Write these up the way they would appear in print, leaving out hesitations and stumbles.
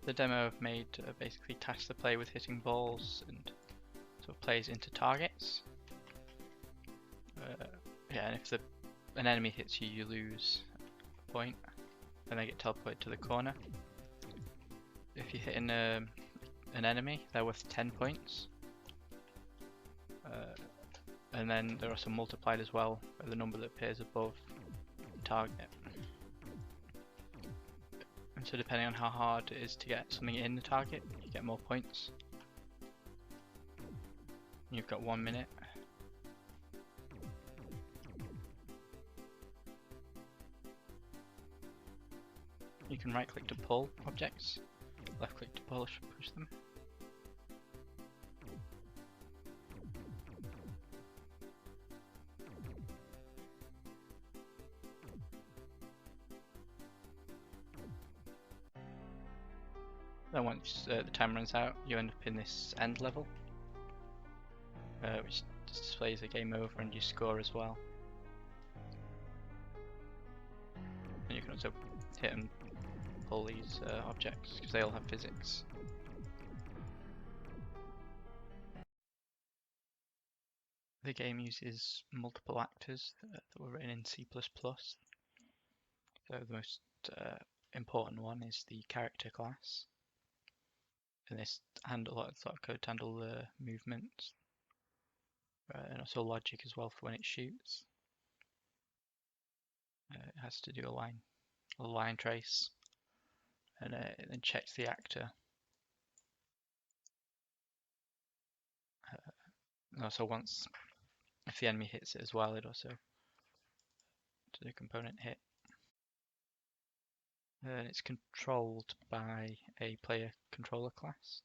The demo I've made basically tasks the player with hitting balls and sort of plays into targets. Yeah, and if an enemy hits you, you lose a point, and they get teleported to the corner. If you're hitting an enemy, they're worth 10 points. And then they're also multiplied as well by the number that appears above the target. And so depending on how hard it is to get something in the target, you get more points. You've got 1 minute. You can right click to pull objects, left click to push them. Then once the time runs out, you end up in this end level, which displays a game over and your score as well. And you can also hit and pull these objects because they all have physics. The game uses multiple actors that were written in C++. So the most important one is the character class. And this handle a lot of code to handle the movement, and also logic as well for when it shoots. It has to do a line trace, and it then checks the actor. And also if the enemy hits it as well, it also does a component hit. And it's controlled by a player controller class.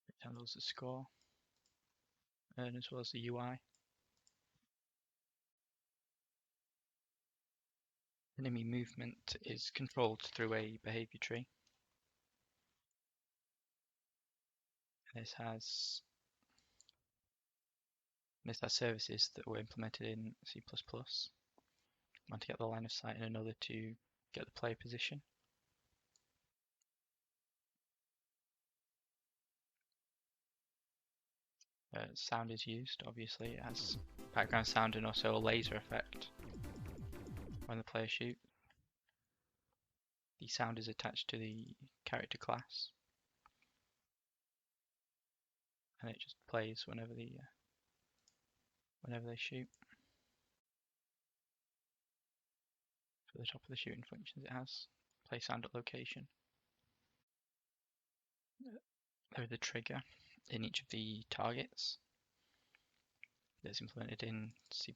It handles the score, and as well as the UI. Enemy movement is controlled through a behavior tree. This has services that were implemented in C++. One to get the line of sight and another to get the player position. Sound is used, obviously. It has background sound and also a laser effect when the player shoots. The sound is attached to the character class, and it just plays whenever they shoot. For the top of the shooting functions, it has play sound at location. There is a trigger in each of the targets that's implemented in C++.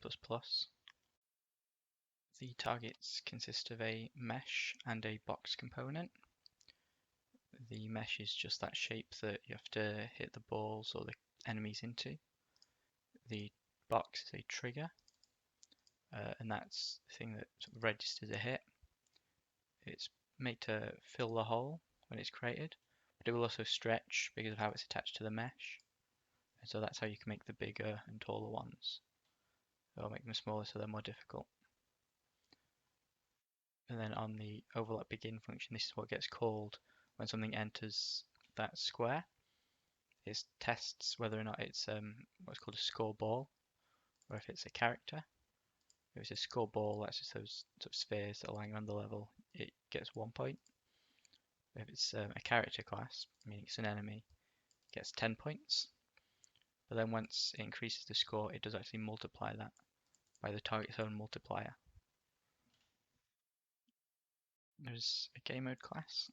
The targets consist of a mesh and a box component. The mesh is just that shape that you have to hit the balls or the enemies into. The box is a trigger, and that's the thing that sort of registers a hit. It's made to fill the hole when it's created, but it will also stretch because of how it's attached to the mesh. And so that's how you can make the bigger and taller ones, or make them smaller so they're more difficult. And then on the overlap begin function, this is what gets called when something enters that square. It tests whether or not it's what's called a score ball, or if it's a character. If it's a score ball, that's just those sort of spheres that are lying around the level, it gets 1 point. If it's a character class, meaning it's an enemy, it gets 10 points. But then once it increases the score, it does actually multiply that by the target's own multiplier. There's a game mode class.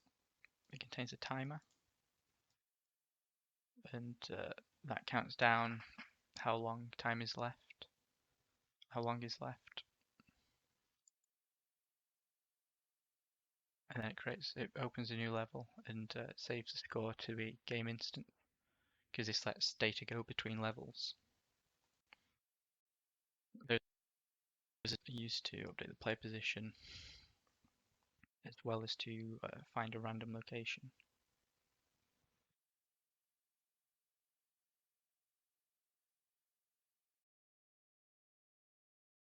It contains a timer, and that counts down how long time is left, how long is left. And then it opens a new level and saves the score to a game instant, because this lets data go between levels. There's used to update the player position as well as to find a random location.